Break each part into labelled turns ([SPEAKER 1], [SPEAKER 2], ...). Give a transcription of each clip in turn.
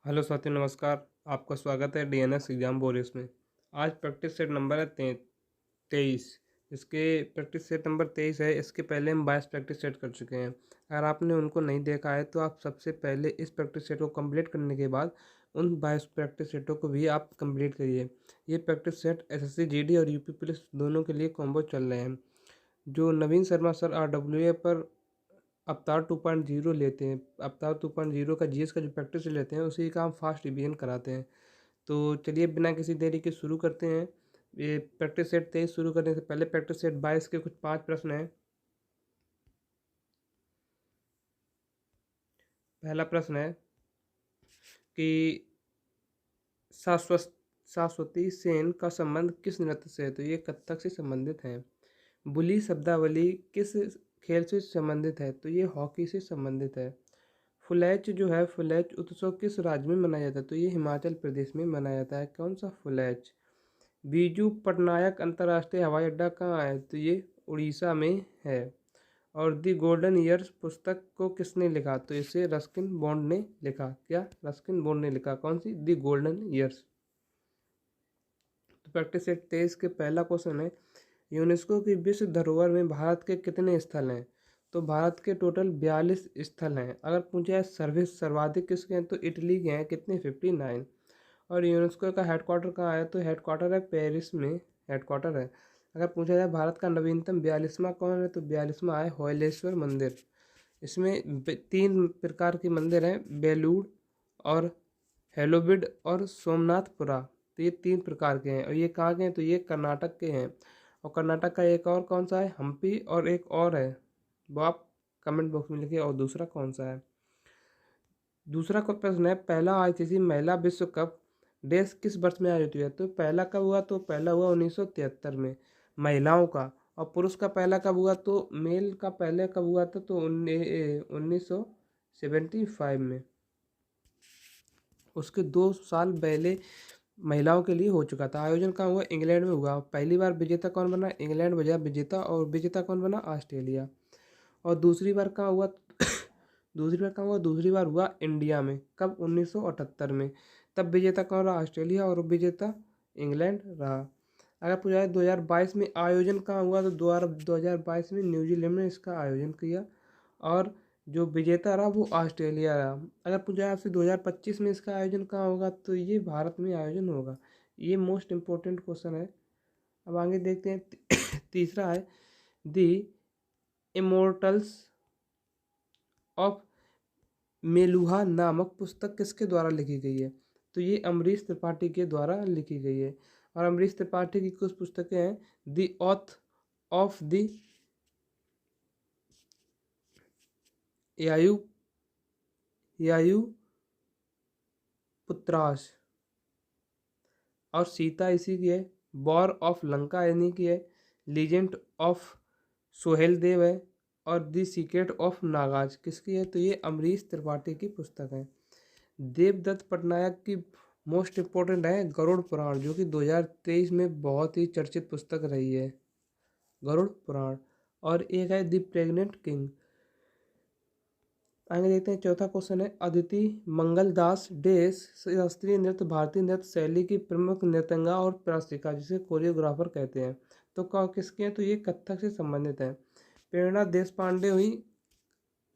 [SPEAKER 1] Hello साथियों, नमस्कार। आपका स्वागत है डीएनएस एग्जाम वॉरियर्स में। आज प्रैक्टिस सेट नंबर है 23। इसके प्रैक्टिस सेट नंबर 23 है। इसके पहले हम 22 प्रैक्टिस सेट कर चुके हैं। अगर आपने उनको नहीं देखा है तो आप सबसे पहले इस प्रैक्टिस सेट को कंप्लीट करने के बाद उन 22 प्रैक्टिस सेटों को भी आप कंप्लीट करिए। ये प्रैक्टिस सेट एसएससी जीडी और यूपी पुलिस दोनों के लिए कॉम्बो चल रहे हैं। जो नवीन शर्मा सर RWA पर अवतार 2.0 लेते हैं, अवतार 2.0 का जीएस का जो प्रैक्टिस लेते हैं उसी का हम फास्ट रिवीजन कराते हैं। तो चलिए बिना किसी देरी के शुरू करते हैं। ये प्रैक्टिस सेट 23 शुरू करने से पहले प्रैक्टिस सेट 22 के कुछ 5 प्रश्न हैं। पहला प्रश्न है कि शाश्वत शाश्वती सेन का संबंध किस नृत्य से है? तो ये कथक से संबंधित है। बुली शब्दावली किस खेल से संबंधित है? तो ये हॉकी से संबंधित है। फुलैच जो है, फुलैच उत्सव किस राज्य में मनाया जाता है? तो ये हिमाचल प्रदेश में मनाया जाता है। कौन सा फुलैच? बीजू पटनायक अंतर्राष्ट्रीय हवाई अड्डा कहाँ है? तो ये उड़ीसा में है। और दी गोल्डन ईयर्स पुस्तक को किसने लिखा? तो इसे रस्किन बॉन्ड ने लिखा। क्या? रस्किन बॉन्ड ने लिखा। कौन सी? दी गोल्डन ईयर्स। तो प्रैक्टिस सेट 23 के पहला क्वेश्चन है, यूनेस्को की विश्व धरोहर में भारत के कितने स्थल हैं? तो भारत के टोटल 42 स्थल हैं। अगर पूछा है सर्वाधिक किसके हैं? तो इटली के हैं। कितने? 59। और यूनेस्को का हेडक्वार्टर कहाँ है? तो हेडक्वार्टर है पेरिस में, हेडक्वार्टर है। अगर पूछा जाए भारत का नवीनतम 42वां कौन है? तो 42वां है होयलेश्वर मंदिर। इसमें 3 प्रकार के मंदिर हैं, बेलूड़ और हेलोबिड और सोमनाथपुरा। तो ये 3 प्रकार के हैं। और ये कहाँ के हैं? तो ये कर्नाटक के हैं। और कर्नाटक का एक और कौन सा है? हम्पी। और एक और है, वो आप कमेंट बॉक्स में लिखिए। और दूसरा कौन सा है? दूसरा का प्रश्न है, पहला आईसीसी महिला विश्व कप देश किस वर्ष में आयोजित हुआ? तो पहला कब हुआ? तो पहला हुआ 1973 में महिलाओं का। और पुरुष का पहला कब हुआ? तो मेल का पहले कब हुआ था? तो 1975 में। उसके 2 साल पहले महिलाओं के लिए हो चुका था। आयोजन कहाँ हुआ? इंग्लैंड में हुआ। पहली बार विजेता कौन बना? इंग्लैंड बजा विजेता। और विजेता कौन बना? ऑस्ट्रेलिया। और दूसरी बार कहाँ हुआ? दूसरी बार हुआ इंडिया में। कब? 1978 में। तब विजेता कौन रहा? ऑस्ट्रेलिया। और विजेता इंग्लैंड रहा। अगर पूछा जाए 2022 में आयोजन कहाँ हुआ? तो 2022 में न्यूजीलैंड में इसका आयोजन किया। और जो विजेता रहा वो ऑस्ट्रेलिया रहा। अगर पूछा जाए आपसे 2025 में इसका आयोजन कहाँ होगा? तो ये भारत में आयोजन होगा। ये मोस्ट इम्पोर्टेंट क्वेश्चन है। अब आगे देखते हैं। तीसरा है, दी इमोर्टल्स ऑफ मेलुहा नामक पुस्तक किसके द्वारा लिखी गई है? तो ये अमरीश त्रिपाठी के द्वारा लिखी गई है। और अमरीश त्रिपाठी की कुछ पुस्तकें हैं, द ऑथ ऑफ द यायु यायु पुत्रास, और सीता इसी की है। वॉर ऑफ लंका यानी कि है। लीजेंड ऑफ सोहेल देव है। और द सीक्रेट ऑफ नागाज किसकी है? तो ये अमरीश त्रिपाठी की पुस्तक है। देवदत्त पटनायक की मोस्ट इम्पोर्टेंट है गरुड़ पुराण, जो कि 2023 में बहुत ही चर्चित पुस्तक रही है, गरुड़ पुराण। और एक है द प्रेग्नेंट किंग। आगे देखते हैं। चौथा क्वेश्चन है, अदिति मंगल दास डेस शास्त्रीय नृत्य भारतीय नृत्य शैली की प्रमुख नृत्यंगा और प्रशिक्षिका, जिसे कोरियोग्राफर कहते हैं। तो किसके हैं? तो ये कथक से संबंधित है। प्रेरणा देश पांडे हुई,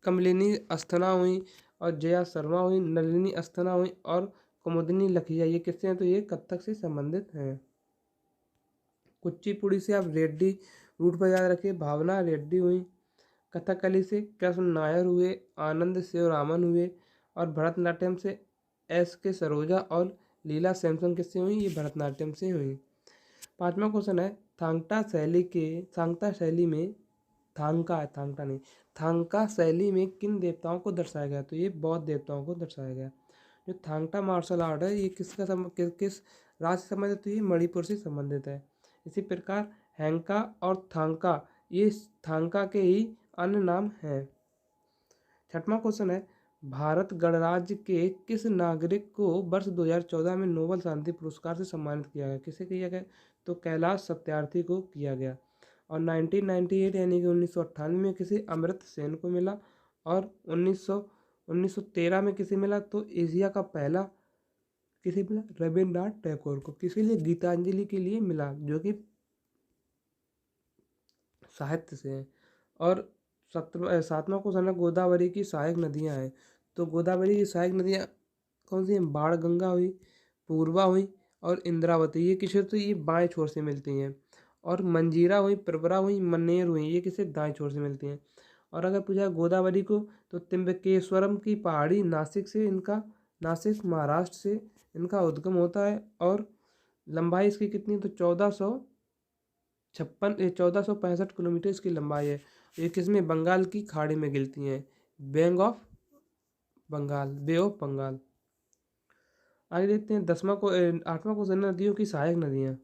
[SPEAKER 1] कमलिनी अस्थना हुई, और जया शर्मा हुई, नलिनी अस्थना हुई, और कुमुदिनी लखिया। ये किससे हैं? तो ये कथक से संबंधित हैं। कुचिपुड़ी से आप रेड्डी रूट पर याद रखिए, भावना रेड्डी हुई। कथकली से कृष्ण नायर हुए, आनंद शिवरामन हुए। और भरतनाट्यम से SK सरोजा और लीला सैमसन किससे हुई? ये भरतनाट्यम से हुई। पांचवा क्वेश्चन है, थांगता शैली में, थांगका शैली में किन देवताओं को दर्शाया गया? तो ये बौद्ध देवताओं को दर्शाया गया। जो थांगटा मार्शल आर्ट है, ये किस राज्य से संबंधित है? तो ये मणिपुर से संबंधित है। इसी प्रकार हैंका और थांगका, ये थांगका के ही अन्य नाम हैं। छठवां क्वेश्चन है, भारत गणराज्य के किस नागरिक को वर्ष 2014 में नोबेल शांति पुरस्कार से सम्मानित किया गया? किसे किया गया? तो कैलाश सत्यार्थी को किया गया। और 1998 यानी कि 1998 में किसी अमृत सेन को मिला। और 1913 में किसे मिला? तो एशिया का पहला किसे मिला? रविन्द्रनाथ टैगोर को। किसके लिए? गीतांजलि के लिए मिला, जो कि साहित्य से है। और 7वां क्वेश्चन है, गोदावरी की सहायक नदियां हैं। तो गोदावरी की सहायक नदियां कौन सी हैं? बाणगंगा हुई, पूर्वा हुई और इंद्रावती। ये किसे? तो ये बाएं छोर से मिलती हैं। और मंजीरा हुई, प्रवरा हुई, मन्नेर हुई, ये किसे? दाएं छोर से मिलती हैं। और अगर पूछा गोदावरी को, तो त्र्यंबकेश्वरम की पहाड़ी नासिक महाराष्ट्र से इनका उद्गम होता है। और लंबाई इसकी कितनी है? तो 1465 किलोमीटर इसकी लंबाई है। ये किसमें? बंगाल की खाड़ी में गिरती हैं, बे ऑफ बंगाल। आगे देखते हैं 8वां क्वेश्चन, नदियों की सहायक नदियाँ।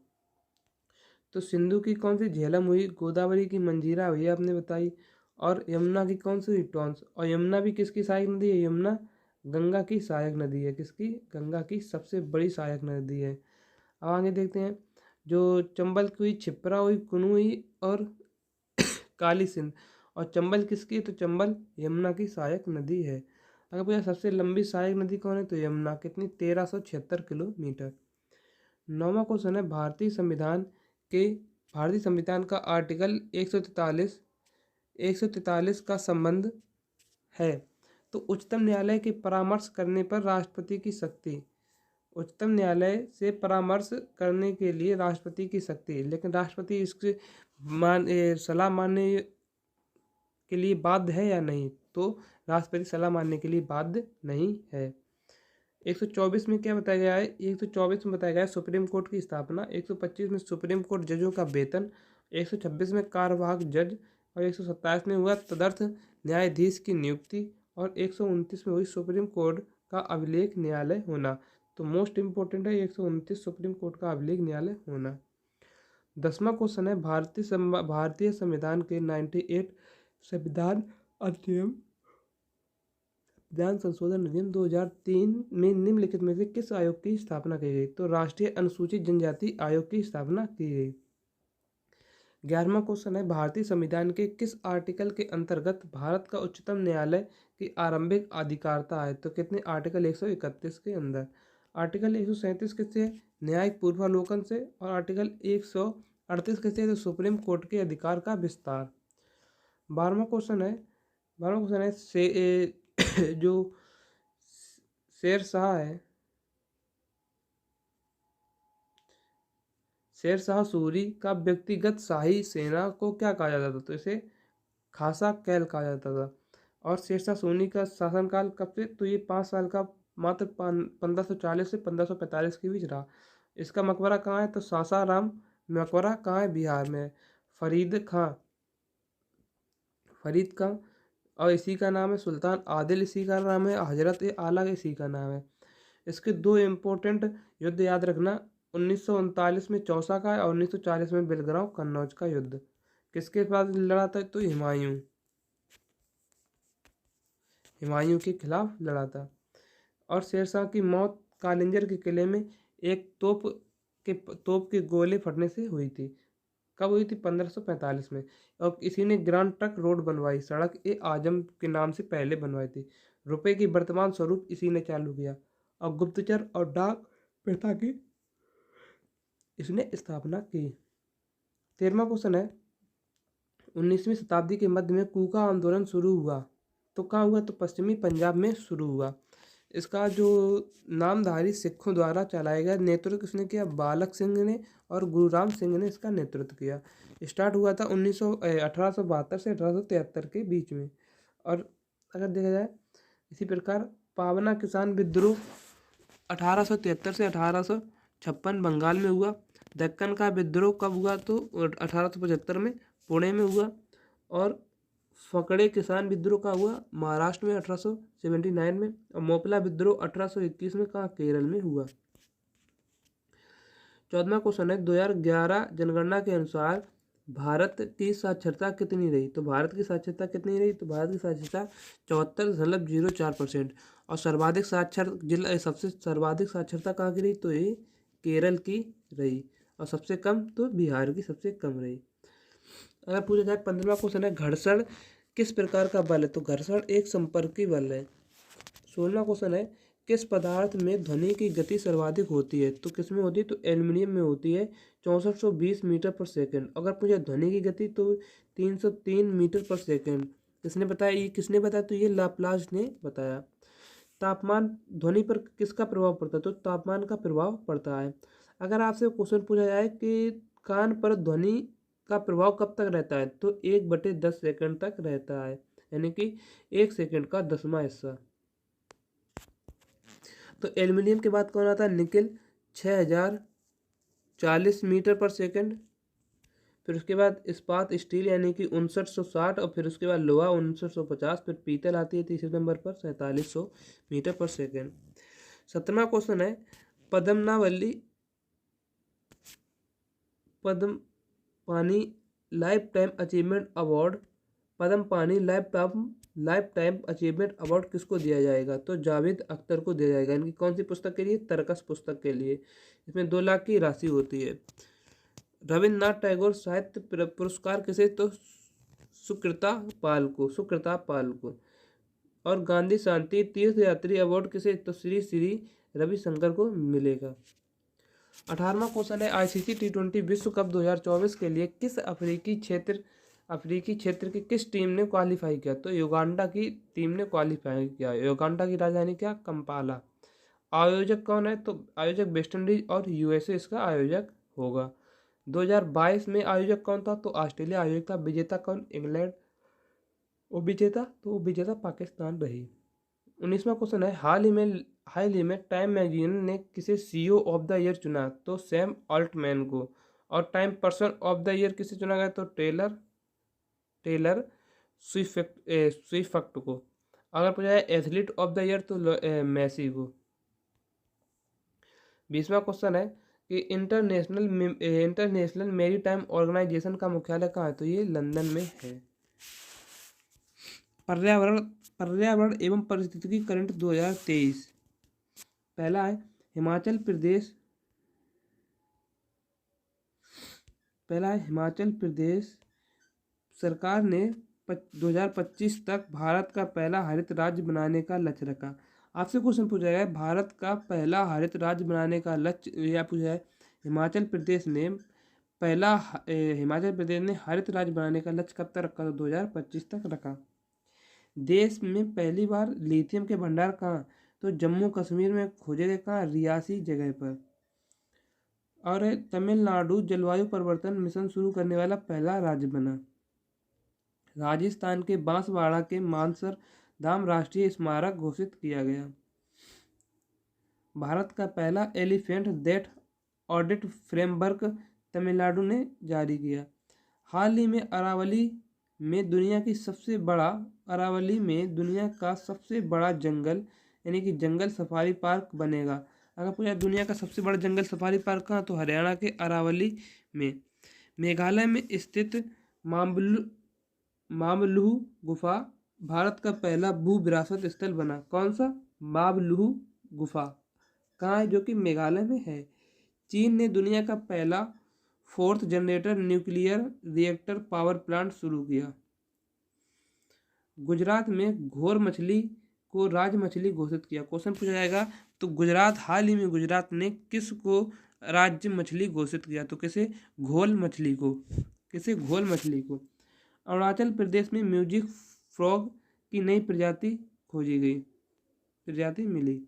[SPEAKER 1] तो सिंधु की कौन सी? झेलम हुई, गोदावरी की मंजीरा हुई आपने बताई, और यमुना की कौन सी हुई? टॉन्स। और यमुना भी किसकी सहायक नदी है? यमुना गंगा की सहायक नदी है। किसकी? गंगा की सबसे बड़ी सहायक नदी है। अब आगे देखते हैं, जो चंबल की हुई, क्षिप्रा हुई, कुनू हुई और काली सिंध। और चंबल किसकी? तो चंबल यमुना की सहायक नदी है। अगर पूछा सबसे लंबी सहायक नदी कौन है? तो यमुना। कितनी? 1376 किलोमीटर। 9वां क्वेश्चन है, भारतीय संविधान का आर्टिकल 143 का संबंध है। तो उच्चतम न्यायालय के परामर्श करने पर राष्ट्रपति की शक्ति। उच्चतम न्यायालय से परामर्श करने के लिए राष्ट्रपति की शक्ति, लेकिन राष्ट्रपति इसकी सलाह मानने के लिए बाध्य है या नहीं? तो राष्ट्रपति सलाह मानने के लिए बाध्य नहीं है। 124 में क्या बताया गया है? 124 में बताया गया है सुप्रीम कोर्ट की स्थापना। 125 में सुप्रीम कोर्ट जजों का वेतन। 126 में कार्यवाहक जज। और 127 में हुआ तदर्थ न्यायाधीश की नियुक्ति। और 129 में हुई सुप्रीम कोर्ट का अभिलेख न्यायालय होना। तो मोस्ट इम्पोर्टेंट है 129 सुप्रीम कोर्ट का अभिलेख न्यायालय होना। 10वां क्वेश्चन है, भारतीय संविधान के 98 संविधान संशोधन अधिनियम 2003 में निम्नलिखित में से किस आयोग की स्थापना की गई? तो राष्ट्रीय अनुसूचित जनजाति आयोग की स्थापना की गई। 11वां क्वेश्चन है, भारतीय संविधान के किस आर्टिकल के अंतर्गत भारत का उच्चतम न्यायालय की आरंभिक अधिकारिता है? तो कितने? आर्टिकल 131 के अंदर। आर्टिकल 137 किससे? न्यायिक पूर्वावलोकन से। और आर्टिकल 138 किससे? तो सुप्रीम कोर्ट के अधिकार का विस्तार। 12वां क्वेश्चन है जो शेरशाह सूरी का व्यक्तिगत शाही सेना को क्या कहा जाता था? तो इसे खासा कैल कहा जाता था। और शेरशाह सूरी का शासनकाल कब से? तो ये 5 साल का मात्र 1540 से 1545 के बीच रहा। इसका मकबरा कहाँ है? तो सासाराम मकबरा कहाँ है? बिहार में। फरीद खां और इसी का नाम है। सुल्तान आदिल इसी का नाम है। हजरत आला इसी का नाम है। इसके 2 इम्पोर्टेंट युद्ध याद रखना, 1939 में चौसा का और 1940 में बिलग्राम कन्नौज का युद्ध। किसके पास लड़ा था? तो हुमायूं के खिलाफ लड़ा था। और शेरशाह की मौत कालिंजर के किले में एक तोप के गोले फटने से हुई थी। कब हुई थी? 1545 में। और इसी ने ग्रांड ट्रंक रोड बनवाई, सड़क ए आजम के नाम से पहले बनवाई थी। रुपए की वर्तमान स्वरूप इसी ने चालू किया। और गुप्तचर और डाक प्रथा की इसने स्थापना की। 13वां क्वेश्चन है, 19वीं शताब्दी के मध्य में कूका आंदोलन शुरू हुआ। तो कहाँ हुआ? तो पश्चिमी पंजाब में शुरू हुआ। इसका जो नामधारी सिखों द्वारा चलाया गया, नेतृत्व किसने किया? बालक सिंह ने और गुरु राम सिंह ने इसका नेतृत्व किया। स्टार्ट हुआ था 1872 से 1873 के बीच में। और अगर देखा जाए इसी प्रकार पावना किसान विद्रोह 1873 से 1856 बंगाल में हुआ। दक्कन का विद्रोह कब हुआ? तो 1875 में पुणे में हुआ। और फकड़े किसान विद्रोह का हुआ महाराष्ट्र में 1879 में। और मोपला विद्रोह 1821 में कहाँ? केरल में हुआ। 14वां क्वेश्चन है, 2011 जनगणना के अनुसार भारत की साक्षरता कितनी रही? तो भारत की साक्षरता कितनी रही? तो भारत की साक्षरता 74.04%। और सर्वाधिक साक्षरता कहाँ की रही? तो ये केरल की रही। और सबसे कम तो बिहार की सबसे कम रही। अगर पूछा जाए 15वां क्वेश्चन है, घर्षण किस प्रकार का बल है? तो घर्षण एक संपर्की बल है। 16वां क्वेश्चन है, किस पदार्थ में ध्वनि की गति सर्वाधिक होती है? तो किस में होती है? तो एल्युमिनियम में होती है, 6420 मीटर पर सेकंड। अगर पूछे ध्वनि की गति तो 303 मीटर पर सेकंड। किसने बताया? ये किसने बताया? तो ये लाप्लास ने बताया। तापमान ध्वनि पर किसका प्रभाव पड़ता है? तो तापमान का प्रभाव पड़ता है। अगर आपसे क्वेश्चन पूछा जाए कि कान पर ध्वनि का प्रभाव कब तक रहता है? तो 1/10 सेकंड तक रहता है, यानी कि 1 सेकंड का 10वां हिस्सा। तो एल्युमिनियम के बाद कौन आता है? निकेल, 6040 मीटर पर सेकंड। फिर उसके बाद इस्पात स्टील यानी कि 5960, और फिर उसके बाद लोहा 5950। फिर पीतल आती है तीसरे नंबर पर 4700 मीटर पर सेकंड। 17वां क्वेश्चन है, पद्मनावली पद्म पानी लाइफ टाइम अचीवमेंट अवार्ड, पद्म पानी लाइफ टाइम अचीवमेंट अवार्ड किसको दिया जाएगा? तो जावेद अख्तर को दिया जाएगा। इनकी कौन सी पुस्तक के लिए? तरकस पुस्तक के लिए। इसमें 2 लाख की राशि होती है। रविन्द्रनाथ टैगोर साहित्य पुरस्कार किसे? तो सुकृता पाल को। और गांधी शांति तीर्थ यात्री अवार्ड किसे? तो श्री श्री रविशंकर को मिलेगा। 18वां क्वेश्चन है, आईसीसी T20 विश्व कप 2024 के लिए किस अफ्रीकी क्षेत्र की किस टीम ने क्वालिफाई किया? तो युगांडा की टीम ने क्वालिफाई किया। युगांडा की राजधानी क्या? कंपाला। आयोजक कौन है? तो आयोजक वेस्ट इंडीज और यूएसए इसका आयोजक होगा। 2022 में आयोजक कौन था? तो ऑस्ट्रेलिया आयोजक था। विजेता कौन? इंग्लैंड। विजेता पाकिस्तान रही। 19वां क्वेश्चन है, हाल ही में टाइम मैगजीन ने किसे सीईओ ऑफ द ईयर चुना? तो सैम ऑल्टमैन को। और time person of the year किसे चुना गया? तो टेलर स्विफ्ट को। अगर पूछा जाए एथलीट ऑफ द ईयर तो मेसी को। 20वां क्वेश्चन है कि इंटरनेशनल मैरीटाइम ऑर्गेनाइजेशन का मुख्यालय कहाँ है? तो ये लंदन में है। पर्यावरण एवं पारिस्थितिकी करंट 2023। पहला है हिमाचल प्रदेश सरकार ने 2025 तक भारत का पहला हरित राज्य बनाने का लक्ष्य रखा। आपसे क्वेश्चन पूछा गया है, भारत का पहला हरित राज्य बनाने का लक्ष्य या पूछा है हिमाचल प्रदेश ने हरित राज्य बनाने का लक्ष्य कब तक रखा? तो 2025 तक रखा। देश में पहली बार लिथियम के भंडार कहाँ? तो जम्मू कश्मीर में खोजे गए। कहाँ? रियासी जगह पर। और तमिलनाडु जलवायु परिवर्तन मिशन शुरू करने वाला पहला राज्य बना। राजस्थान के बांसवाड़ा के मानसर धाम राष्ट्रीय स्मारक घोषित किया गया। भारत का पहला elephant that audit framework Tamil Nadu ने जारी किया। हाल ही में अरावली में दुनिया का सबसे बड़ा जंगल यानी कि जंगल सफारी पार्क बनेगा। अगर पूछा दुनिया का सबसे बड़ा जंगल सफारी पार्क कहाँ? तो हरियाणा के अरावली में। मेघालय में स्थित मामलुह गुफा भारत का पहला भू विरासत स्थल बना। कौन सा? मामलुह गुफा। कहाँ है? जो कि मेघालय में है। चीन ने दुनिया का पहला 4th generator nuclear reactor power plant शुरू किया। गुजरात में घोर मछली को राज मछली घोषित किया। क्वेश्चन पूछा जाएगा तो हाल ही में गुजरात ने किस को राज्य मछली घोषित किया? तो किसे? घोल मछली को। अरुणाचल प्रदेश में म्यूजिक फ्रॉग की नई प्रजाति मिली।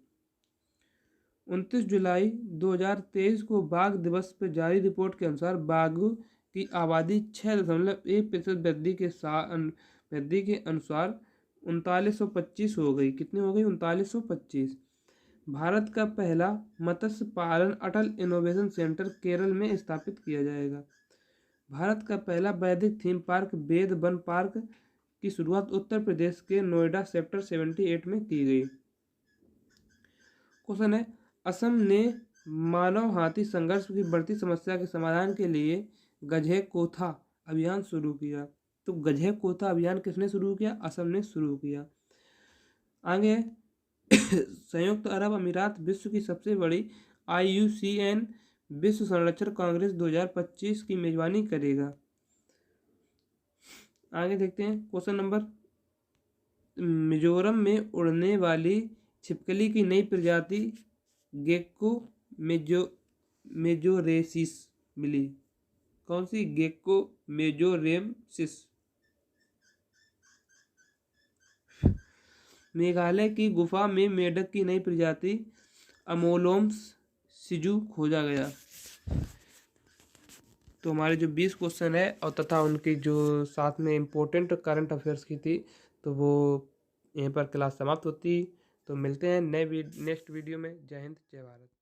[SPEAKER 1] 29 जुलाई 2023 को बाघ दिवस पर जारी रिपोर्ट के अनुसार बाघों की आबादी 6.1% वृद्धि के अनुसार 3925 हो गई। कितनी हो गई? 3925। भारत का पहला मत्स्य पालन अटल इनोवेशन सेंटर केरल में स्थापित किया जाएगा। भारत का पहला वैदिक थीम पार्क वेद वन पार्क की शुरुआत उत्तर प्रदेश के नोएडा सेक्टर 78 में की गई। क्वेश्चन है, असम ने मानव हाथी संघर्ष की बढ़ती समस्या के समाधान के लिए गझे कोथा अभियान शुरू किया। तो गझे कोथा अभियान किसने शुरू किया? असम ने शुरू किया। आगे संयुक्त अरब अमीरात विश्व की सबसे बड़ी IUCN विश्व संरक्षण कांग्रेस 2025 की मेजबानी करेगा। आगे देखते हैं क्वेश्चन नंबर, मिजोरम में उड़ने वाली छिपकली की नई प्रजाति गेक्को मेजोरेसिस मिली। कौन सी? गेक्को मेजोरेसिस। मेघालय की गुफा में मेढक की नई प्रजाति अमोलोम्स सिजु खोजा गया। तो हमारे जो 20 क्वेश्चन है और तथा उनकी जो साथ में इम्पोर्टेंट करंट अफेयर्स की थी, तो वो यहीं पर क्लास समाप्त होती। तो मिलते हैं नेक्स्ट वीडियो में। जय हिंद, जय भारत।